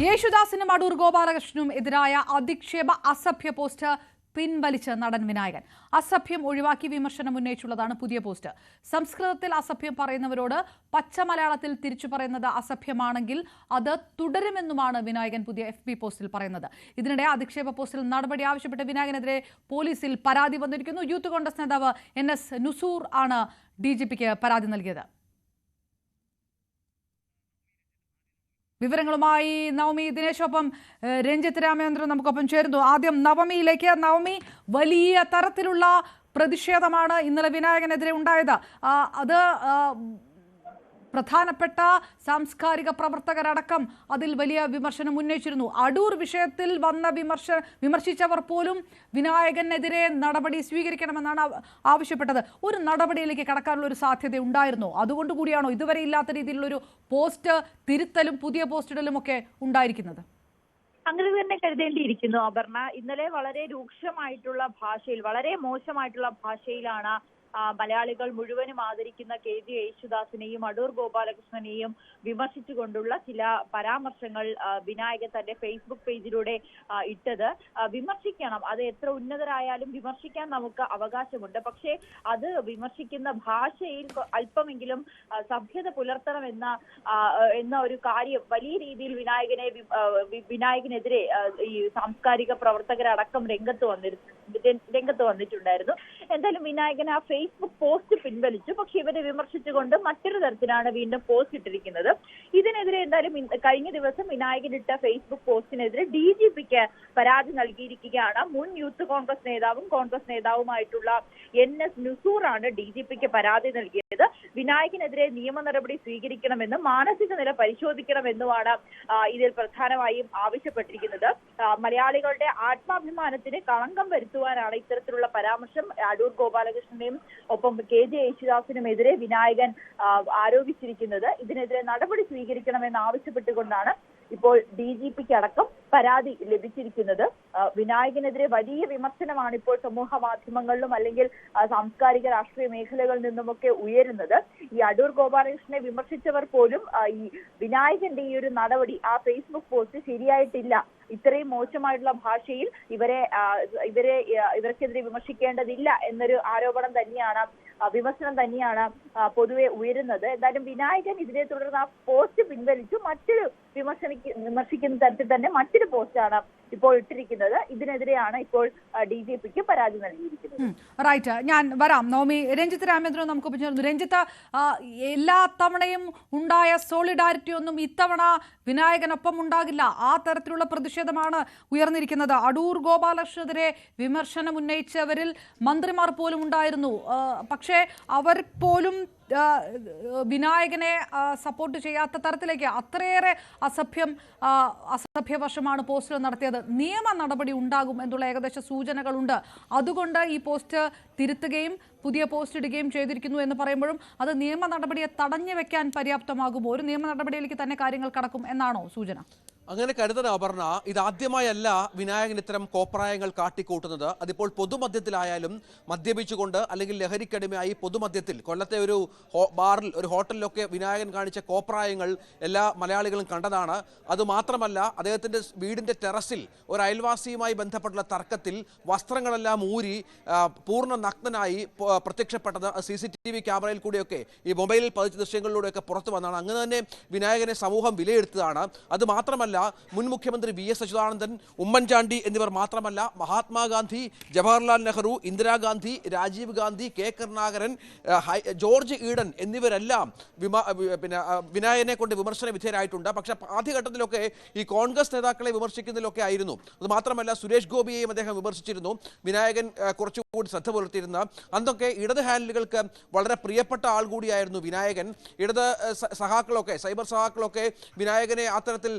യേശുദാസിനും അടൂർ ഗോപാലകൃഷ്ണനും എതിരായ അധിക്ഷേപ അസഭ്യ പോസ്റ്റ് പിൻവലിച്ച് നടൻ വിനായകൻ. അസഭ്യം ഒഴിവാക്കി വിമർശനം ഉന്നയിച്ചുള്ളതാണ് പുതിയ പോസ്റ്റ്. സംസ്കൃതത്തിൽ അസഭ്യം പറയുന്നവരോട് പച്ച മലയാളത്തിൽ തിരിച്ചു പറയുന്നത് അസഭ്യമാണെങ്കിൽ അത് തുടരുമെന്നുമാണ് വിനായകൻ പുതിയ FB പോസ്റ്റിൽ പറയുന്നത്. ഇതിനിടെ അധിക്ഷേപ പോസ്റ്റിൽ നടപടി ആവശ്യപ്പെട്ട് വിനായകനെതിരെ പോലീസിൽ പരാതി വന്നിരിക്കുന്നു. യൂത്ത് കോൺഗ്രസ് നേതാവ് NS നുസൂർ ആണ് DGPക്ക് പരാതി നൽകിയത്. വിവരങ്ങളുമായി നവമി ദിനേശൊപ്പം രഞ്ജിത്ത് രാമേന്ദ്രൻ നമുക്കൊപ്പം ചേരുന്നു. ആദ്യം നവമിയിലേക്ക്. നവമി, വലിയ തരത്തിലുള്ള പ്രതിഷേധമാണ് ഇന്നലെ വിനായകനെതിരെ ഉണ്ടായത്. അത് പ്രധാനപ്പെട്ട സാംസ്കാരിക പ്രവർത്തകരടക്കം അതിൽ വലിയ വിമർശനം ഉന്നയിച്ചിരുന്നു. അടൂർ വിഷയത്തിൽ വന്ന വിമർശിച്ചവർ പോലും വിനായകനെതിരെ നടപടി സ്വീകരിക്കണമെന്നാണ് ആവശ്യപ്പെട്ടത്. ഒരു നടപടിയിലേക്ക് കടക്കാനുള്ള ഒരു സാധ്യത ഉണ്ടായിരുന്നോ? അതുകൊണ്ടുകൂടിയാണോ ഇതുവരെ ഇല്ലാത്ത രീതിയിലുള്ളൊരു പോസ്റ്റ് തിരുത്തലും പുതിയ പോസ്റ്റിടലും ഒക്കെ ഉണ്ടായിരിക്കുന്നത്? അങ്ങനെ തന്നെ കരുതേണ്ടിയിരിക്കുന്നു അപർണ. ഇന്നലെ വളരെ രൂക്ഷമായിട്ടുള്ള ഭാഷയിൽ, വളരെ മോശമായിട്ടുള്ള ഭാഷയിലാണ് മലയാളികൾ മുഴുവനും ആദരിക്കുന്ന KG യേശുദാസിനെയും അടൂർ ഗോപാലകൃഷ്ണനെയും വിമർശിച്ചുകൊണ്ടുള്ള ചില പരാമർശങ്ങൾ വിനായകൻ തന്റെ ഫേസ്ബുക്ക് പേജിലൂടെ ഇട്ടത്. വിമർശിക്കണം, അത് എത്ര ഉന്നതരായാലും വിമർശിക്കാൻ നമുക്ക് അവകാശമുണ്ട്. പക്ഷേ അത് വിമർശിക്കുന്ന ഭാഷയിൽ അല്പമെങ്കിലും സഭ്യത പുലർത്തണം എന്ന ഒരു കാര്യം വലിയ രീതിയിൽ വിനായകനെതിരെ ഈ സാംസ്കാരിക പ്രവർത്തകരടക്കം രംഗത്ത് വന്നിട്ടുണ്ടായിരുന്നു. എന്തായാലും വിനായകൻ ആ ഫേസ്ബുക്ക് പോസ്റ്റ് പിൻവലിച്ചു. പക്ഷെ ഇവരെ വിമർശിച്ചുകൊണ്ട് മറ്റൊരു തരത്തിലാണ് വീണ്ടും പോസ്റ്റ് ഇട്ടിരിക്കുന്നത്. ഇതിനെതിരെ എന്തായാലും കഴിഞ്ഞ ദിവസം വിനായകൻ ഇട്ട ഫേസ്ബുക്ക് പോസ്റ്റിനെതിരെ DGPക്ക് പരാതി നൽകിയിരിക്കുകയാണ്. മുൻ യൂത്ത് കോൺഗ്രസ് നേതാവുമായിട്ടുള്ള NS നുസൂർ ആണ് DGPക്ക് പരാതി നൽകിയത്. വിനായകനെതിരെ നിയമ നടപടി സ്വീകരിക്കണമെന്നും മാനസിക നില പരിശോധിക്കണമെന്നുമാണ് ഇതിൽ പ്രധാനമായും ആവശ്യപ്പെട്ടിരിക്കുന്നത്. മലയാളികളുടെ ആത്മാഭിമാനത്തിന് കളങ്കം വരുത്തുവാനാണ് ഇത്തരത്തിലുള്ള പരാമർശം അടൂർ ഗോപാലകൃഷ്ണനെയും ഒപ്പം KG യേശുദാസിനുമെതിരെ വിനായകൻ ആരോപിച്ചിരിക്കുന്നത്. ഇതിനെതിരെ നടപടി സ്വീകരിക്കണമെന്ന് ആവശ്യപ്പെട്ടുകൊണ്ടാണ് ഇപ്പോൾ DGPക്ക് അടക്കം പരാതി ലഭിച്ചിരിക്കുന്നത്. വിനായകനെതിരെ വലിയ വിമർശനമാണ് ഇപ്പോൾ സമൂഹ മാധ്യമങ്ങളിലും അല്ലെങ്കിൽ സാംസ്കാരിക രാഷ്ട്രീയ മേഖലകളിൽ നിന്നുമൊക്കെ ഉയരുന്നത്. ഈ അടൂർ ഗോപാലകൃഷ്ണനെ വിമർശിച്ചവർ പോലും ഈ വിനായകന്റെ ഈ ഒരു നടപടി, ആ ഫേസ്ബുക്ക് പോസ്റ്റ് ശരിയായിട്ടില്ല, ഇത്രയും മോശമായിട്ടുള്ള ഭാഷയിൽ ഇവർക്കെതിരെ വിമർശിക്കേണ്ടതില്ല എന്നൊരു ആരോപണം തന്നെയാണ്, വിമർശനം തന്നെയാണ് പൊതുവെ ഉയരുന്നത്. എന്തായാലും വിനായകൻ ഇതിനെ തുടർന്ന് ആ പോസ്റ്റ് പിൻവലിച്ചു. മറ്റൊരു വിമർശിക്കുന്ന തരത്തിൽ തന്നെ മറ്റൊരു പോസ്റ്റാണ് ഇപ്പോൾ ഇട്ടിരിക്കുന്നത്. ഇതിനെതിരെയാണ് ഇപ്പോൾ DGPക്ക് പരാതി നൽകിയിരിക്കുന്നത്. റൈറ്റ്, ഞാൻ വരാം നവമി. രഞ്ജിത്ത് രാമേന്ദ്രൻ നമുക്ക് ചേർന്നു. രഞ്ജിത്ത്, എല്ലാ തവണയും ഉണ്ടായ സോളിഡാരിറ്റി ഒന്നും ഇത്തവണ വിനായകനൊപ്പം ഉണ്ടാകില്ല. ആ തരത്തിലുള്ള പ്രതിഷേധമാണ് ഉയർന്നിരിക്കുന്നത്. അടൂർ ഗോപാലകൃഷ്ണനെതിരെ വിമർശനം ഉന്നയിച്ചവരിൽ മന്ത്രിമാർ പോലും ഉണ്ടായിരുന്നു. പക്ഷേ അവർ പോലും വിനായകനെ സപ്പോർട്ട് ചെയ്യാത്ത തരത്തിലേക്ക് അത്രയേറെ അസഭ്യവശമാണ് പോസ്റ്റിൽ നടത്തിയത്. നിയമ നടപടി ഉണ്ടാകും എന്നുള്ള ഏകദേശ സൂചനകളുണ്ട്. അതുകൊണ്ട് ഈ പോസ്റ്റ് തിരുത്തുകയും പുതിയ പോസ്റ്റ് ഇടുകയും ചെയ്തിരിക്കുന്നു എന്ന് പറയുമ്പോഴും അത് നിയമ നടപടിയെ തടഞ്ഞു വെക്കാൻ പര്യാപ്തമാകുമോ? ഒരു നിയമ നടപടിയിലേക്ക് തന്നെ കാര്യങ്ങൾ കടക്കും എന്നാണോ സൂചന? അങ്ങനെ കരുതണം അപർണ. ഇതാദ്യമായല്ല വിനായകൻ ഇത്തരം കോപ്രായങ്ങൾ കാട്ടിക്കൂട്ടുന്നത്. അതിപ്പോൾ പൊതുമദ്യത്തിലായാലും മദ്യപിച്ചുകൊണ്ട് അല്ലെങ്കിൽ ലഹരിക്കടിമയായി പൊതുമദ്യത്തിൽ കൊല്ലത്തെ ഒരു ബാറിൽ, ഒരു ഹോട്ടലിലൊക്കെ വിനായകൻ കാണിച്ച കോപ്രായങ്ങൾ എല്ലാ മലയാളികളും കണ്ടതാണ്. അതുമാത്രമല്ല, അദ്ദേഹത്തിൻ്റെ വീടിൻ്റെ ടെറസിൽ ഒരു അയൽവാസിയുമായി ബന്ധപ്പെട്ടുള്ള തർക്കത്തിൽ വസ്ത്രങ്ങളെല്ലാം ഊരി പൂർണ്ണ നഗ്നനായി പ്രത്യക്ഷപ്പെട്ടത് CCTV ക്യാമറയിൽ കൂടിയൊക്കെ ഈ മൊബൈലിൽ പതിച്ച ദൃശ്യങ്ങളിലൂടെയൊക്കെ പുറത്തു വന്നതാണ്. അങ്ങനെ തന്നെ വിനായകനെ സമൂഹം വിലയിരുത്തുകയാണ്. അതുമാത്രമല്ല, മുൻ മുഖ്യമന്ത്രി VS അച്യുതാനന്ദൻ, ഉമ്മൻചാണ്ടി എന്നിവർ മാത്രമല്ല, മഹാത്മാഗാന്ധി, ജവഹർലാൽ നെഹ്റു, ഇന്ദിരാഗാന്ധി, രാജീവ് ഗാന്ധി, K കരുണാകരൻ, ജോർജ് ഈഡൻ എന്നിവരെല്ലാം വിനായകനെ കൊണ്ട് വിമർശന വിധേയരായിട്ടുണ്ട്. പക്ഷേ ആദ്യഘട്ടത്തിലൊക്കെ ഈ കോൺഗ്രസ് നേതാക്കളെ വിമർശിക്കുന്നതിലൊക്കെ ആയിരുന്നു. അതുമാത്രമല്ല, സുരേഷ് ഗോപിയെയും അദ്ദേഹം വിമർശിച്ചിരുന്നു. വിനായകൻ കുറച്ചുകൂടി ശ്രദ്ധ പുലർത്തിയിരുന്ന അന്നൊക്കെ ഇടത് ഹാൻഡിലുകൾക്ക് വളരെ പ്രിയപ്പെട്ട ആൾ കൂടിയായിരുന്നു വിനായകൻ. ഇടത് സഹാക്കളൊക്കെ, സൈബർ സഹാക്കളൊക്കെ വിനായകനെ അത്തരത്തിൽ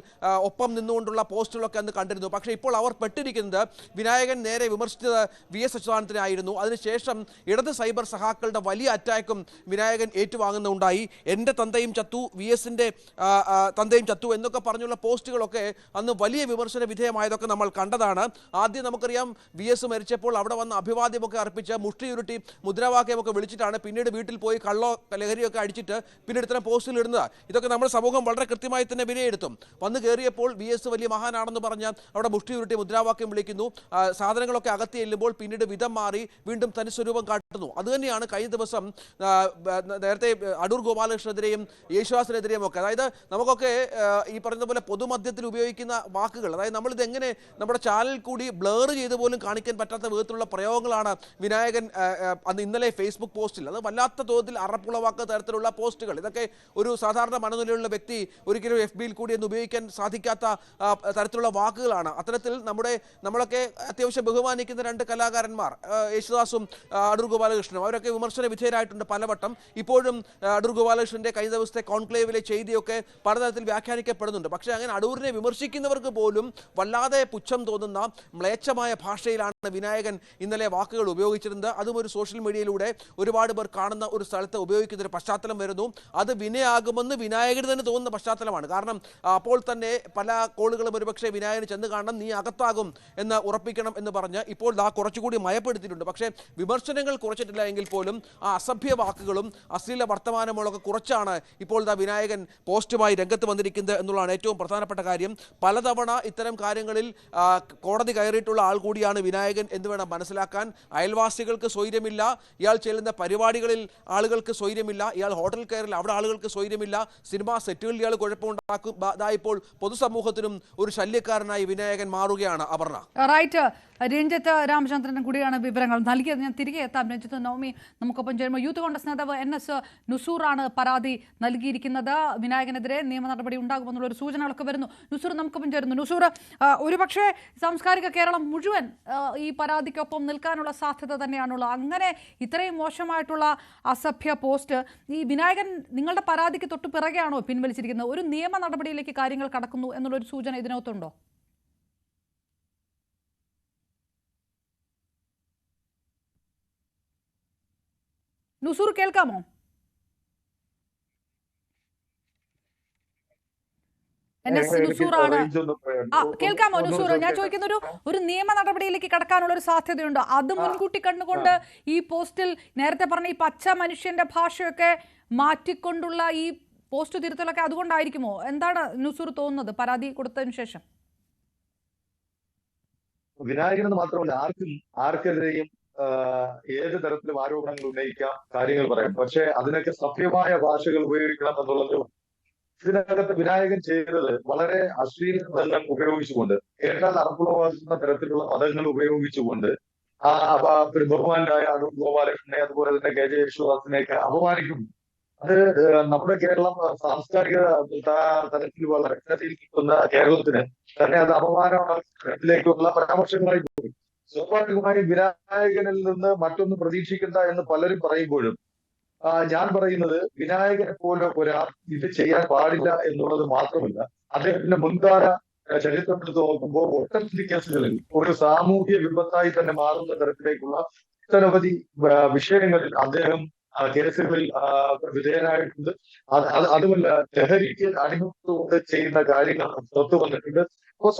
ഒപ്പം നിന്നുകൊണ്ടുള്ള പോസ്റ്റുകളൊക്കെ അന്ന് കണ്ടിരുന്നു. പക്ഷേ ഇപ്പോൾ അവർ പെട്ടിരിക്കുന്നത് വിനായകൻ നേരെ വിമർശിച്ചത് VS അച്യുതാനന്ദനായിരുന്നു. അതിനുശേഷം ഇടത് സൈബർ സഹാക്കളുടെ വലിയ അറ്റാക്കും വിനായകൻ ഏറ്റുവാങ്ങുന്നുണ്ടായി. എൻ്റെ തന്തയും ചത്തു, VSന്റെ തന്തയും ചത്തു എന്നൊക്കെ പറഞ്ഞുള്ള പോസ്റ്റുകളൊക്കെ അന്ന് വലിയ വിമർശന വിധേയമായതൊക്കെ നമ്മൾ കണ്ടതാണ്. ആദ്യം നമുക്കറിയാം VS മരിച്ചപ്പോൾ അവിടെ വന്ന് അഭിവാദ്യമൊക്കെ അർപ്പിച്ച് മുഷ്ടിയുരുട്ടി മുദ്രാവാക്യമൊക്കെ വിളിച്ചിട്ടാണ് പിന്നീട് വീട്ടിൽ പോയി കള്ളോ ലഹരിയൊക്കെ അടിച്ചിട്ട് പിന്നീട് ഇത്തരം പോസ്റ്റുകൾ ഇടുന്നത്. ഇതൊക്കെ നമ്മുടെ സമൂഹം വളരെ കൃത്യമായി തന്നെ വിലയിരുത്തും. വന്ന് കയറിയപ്പോൾ എത്തിയപ്പോൾ VS വലിയ മഹാനാണെന്ന് പറഞ്ഞ് അവിടെ മുഷ്ടി ഉരുട്ടി മുദ്രാവാക്യം വിളിക്കുന്നു. സാധനങ്ങളൊക്കെ അകത്തി ചെല്ലുമ്പോൾ പിന്നീട് വിധം മാറി വീണ്ടും തനിസ്വരൂപം കാട്ടുന്നു. അതുതന്നെയാണ് കഴിഞ്ഞ ദിവസം നേരത്തെ അടൂർ ഗോപാലകൃഷ്ണനെതിരെയും യേശുദാസിനെതിരെയും ഒക്കെ. അതായത് നമുക്കൊക്കെ ഈ പറയുന്ന പോലെ പൊതുമധ്യത്തിൽ ഉപയോഗിക്കുന്ന വാക്കുകൾ, അതായത് നമ്മളിത് എങ്ങനെ നമ്മുടെ ചാനൽ കൂടി ബ്ലർ ചെയ്ത് പോലും കാണിക്കാൻ പറ്റാത്ത വിധത്തിലുള്ള പ്രയോഗങ്ങളാണ് വിനായകൻ ഇന്നലെ ഫേസ്ബുക്ക് പോസ്റ്റിൽ, അത് വല്ലാത്ത തോതിൽ അറപ്പുളവാക്കുന്ന തരത്തിലുള്ള പോസ്റ്റുകൾ. ഇതൊക്കെ ഒരു സാധാരണ മനോനിലയുള്ള വ്യക്തി ഒരിക്കലും FBയിൽ കൂടി എന്ന് ഉപയോഗിക്കാൻ സാധിക്കാത്ത തരത്തിലുള്ള വാക്കുകളാണ്. അത്തരത്തിൽ നമ്മളൊക്കെ അത്യാവശ്യം ബഹുമാനിക്കുന്ന രണ്ട് കലാകാരന്മാർ യേശുദാസും അടൂർ ഗോപാലകൃഷ്ണനും അവരൊക്കെ വിമർശന വിധേയരായിട്ടുണ്ട് പലവട്ടം. ഇപ്പോഴും അടൂർ ഗോപാലകൃഷ്ണന്റെ കഴിഞ്ഞ ദിവസത്തെ കോൺക്ലേവിലെ ചെയ്തിയൊക്കെ പലതരത്തിൽ വ്യാഖ്യാനിക്കപ്പെടുന്നുണ്ട്. പക്ഷേ അങ്ങനെ അടൂരിനെ വിമർശിക്കുന്നവർക്ക് പോലും വല്ലാതെ പുച്ഛം തോന്നുന്ന മ്ലേച്ഛമായ ഭാഷയിലാണ് വിനായകൻ ഇന്നലെ വാക്കുകൾ ഉപയോഗിച്ചിരുന്നത്. അതും ഒരു സോഷ്യൽ മീഡിയയിലൂടെ ഒരുപാട് പേർ കാണുന്ന ഒരു സ്ഥലത്ത് ഉപയോഗിക്കുന്ന ഒരു പശ്ചാത്തലം വരുന്നു. അത് വിനയാകുമെന്ന് വിനായകന് തന്നെ തോന്നുന്ന പശ്ചാത്തലമാണ്. കാരണം അപ്പോൾ തന്നെ പല കോളുകളും ഒരുപക്ഷെ വിനായകന് ചെന്ന് കാണണം, നീ അകത്താകും എന്ന് ഉറപ്പിക്കണം എന്ന് പറഞ്ഞ് ഇപ്പോൾ കുറച്ചുകൂടി മയപ്പെടുത്തിയിട്ടുണ്ട്. പക്ഷേ വിമർശനങ്ങൾ കുറച്ചിട്ടില്ല എങ്കിൽ പോലും ആ അസഭ്യ വാക്കുകളും അശ്ലീല വർത്തമാനങ്ങളൊക്കെ കുറച്ചാണ് ഇപ്പോൾ വിനായകൻ പോസ്റ്റുമായി രംഗത്ത് വന്നിരിക്കുന്നത് എന്നുള്ളതാണ് ഏറ്റവും പ്രധാനപ്പെട്ട കാര്യം. പലതവണ ഇത്തരം കാര്യങ്ങളിൽ കോടതി കയറിയിട്ടുള്ള ആൾ കൂടിയാണ് വിനായകൻ എന്ന് വേണം മനസ്സിലാക്കാൻ. അയൽവാസികൾക്ക് സ്വൈര്യമില്ല, ഇയാൾ ചെല്ലുന്ന പരിപാടികളിൽ ആളുകൾക്ക് സ്വൈര്യമില്ല, ഇയാൾ ഹോട്ടൽ കയറിൽ അവിടെ ആളുകൾക്ക് സ്വൈര്യമില്ല, സിനിമാ സെറ്റുകളിൽ ഇയാൾ കുഴപ്പമുണ്ടാക്കും. ഇപ്പോൾ പൊതുസമൂഹത്തിനും ഒരു ശല്യക്കാരനായി വിനായകൻ മാറുകയാണ്. അപർണ. റൈറ്റ്. രഞ്ജിത്ത് രാമചന്ദ്രൻ കൂടിയാണ് വിവരങ്ങൾ നൽകിയത്. ഞാൻ തിരികെ എത്താം. രഞ്ജിത്ത്, നവമി നമുക്കൊപ്പം ചേരുമ്പോൾ യൂത്ത് കോൺഗ്രസ് നേതാവ് NS നുസൂറാണ് പരാതി നൽകിയിരിക്കുന്നത്. വിനായകനെതിരെ നിയമ നടപടി ഉണ്ടാകുമെന്നുള്ള ഒരു സൂചനകളൊക്കെ വരുന്നു. നുസൂർ നമുക്കൊപ്പം ചേരുന്നു. നുസൂർ, ഒരുപക്ഷെ സാംസ്കാരിക കേരളം മുഴുവൻ ഈ പരാതിക്കൊപ്പം നിൽക്കാനുള്ള സാധ്യത തന്നെയാണുള്ളത്. അങ്ങനെ ഇത്രയും മോശമായിട്ടുള്ള അസഭ്യ പോസ്റ്റ് ഈ വിനായകൻ നിങ്ങളുടെ പരാതിക്ക് തൊട്ട് പിറകെയാണോ പിൻവലിച്ചിരിക്കുന്നത്? ഒരു നിയമ നടപടിയിലേക്ക് കാര്യങ്ങൾ കടക്കുന്നു എന്നുള്ളൊരു സൂചന ഇതിനകത്തുണ്ടോ? നുസൂർ, കേൾക്കാമോ? കേൾക്കാമോ നുസൂർ? ഞാൻ ചോദിക്കുന്ന ഒരു നിയമ നടപടിയിലേക്ക് കടക്കാനുള്ള ഒരു സാധ്യതയുണ്ട്. അത് മുൻകൂട്ടി കണ്ടുകൊണ്ട് ഈ പോസ്റ്റിൽ നേരത്തെ പറഞ്ഞ ഈ പച്ച മനുഷ്യന്റെ ഭാഷയൊക്കെ മാറ്റിക്കൊണ്ടുള്ള ഈ പോസ്റ്റ് തിരുത്തലൊക്കെ അതുകൊണ്ടായിരിക്കുമോ? എന്താണ് നുസൂർ തോന്നുന്നത് പരാതി കൊടുത്തതിനു ശേഷം? വിനായകനെന്ന് മാത്രമല്ല, ആർക്കെതിരെയും ഏത് തരത്തിലും ആരോപണങ്ങൾ ഉന്നയിക്കാം, കാര്യങ്ങൾ പറയാം. പക്ഷെ അതിനൊക്കെ സഭ്യമായ ഭാഷകൾ ഉപയോഗിക്കണം എന്നുള്ളത് ഇതിനകത്ത് വിനായകൻ ചെയ്തത് വളരെ അശ്ലീല പദങ്ങൾ ഉപയോഗിച്ചുകൊണ്ട്, കേട്ടാൽ അറപ്പുളവാക്കുന്ന തരത്തിലുള്ള പദങ്ങൾ ഉപയോഗിച്ചുകൊണ്ട് ബഹുമാനായ അടൂർ ഗോപാലകൃഷ്ണനെ അതുപോലെ തന്നെ KJ യേശുദാസിനെയൊക്കെ അപമാനിക്കുന്നു. അത് നമ്മുടെ കേരളം സാംസ്കാരിക തലത്തിൽ വളരെ നിൽക്കുന്ന കേരളത്തിന് തന്നെ അത് അപമാനത്തിലേക്കുള്ള പരാമർശങ്ങളായി പോയി. സ്വാഭാവികമായും വിനായകനിൽ നിന്ന് മറ്റൊന്നും പ്രതീക്ഷിക്കണ്ട എന്ന് പലരും പറയുമ്പോഴും ഞാൻ പറയുന്നത് വിനായകനെ പോലെ ഒരാൾ ഇത് ചെയ്യാൻ പാടില്ല എന്നുള്ളത് മാത്രമല്ല, അദ്ദേഹത്തിന്റെ മുൻകാല ചരിത്രം എടുത്ത് നോക്കുമ്പോൾ ഒട്ടനവധി കേസുകളിൽ ഒരു സാമൂഹ്യ വിപത്തായി തന്നെ മാറുന്ന തരത്തിലേക്കുള്ള ഒട്ടനവധി വിഷയങ്ങളിൽ അദ്ദേഹം കേസുകളിൽ വിധേയനായിട്ടുണ്ട്. അതുമല്ല, ലഹരിക്ക് അടിമത്തുകൊണ്ട് ചെയ്യുന്ന കാര്യങ്ങൾ പുറത്തു വന്നിട്ടുണ്ട്. അപ്പോൾ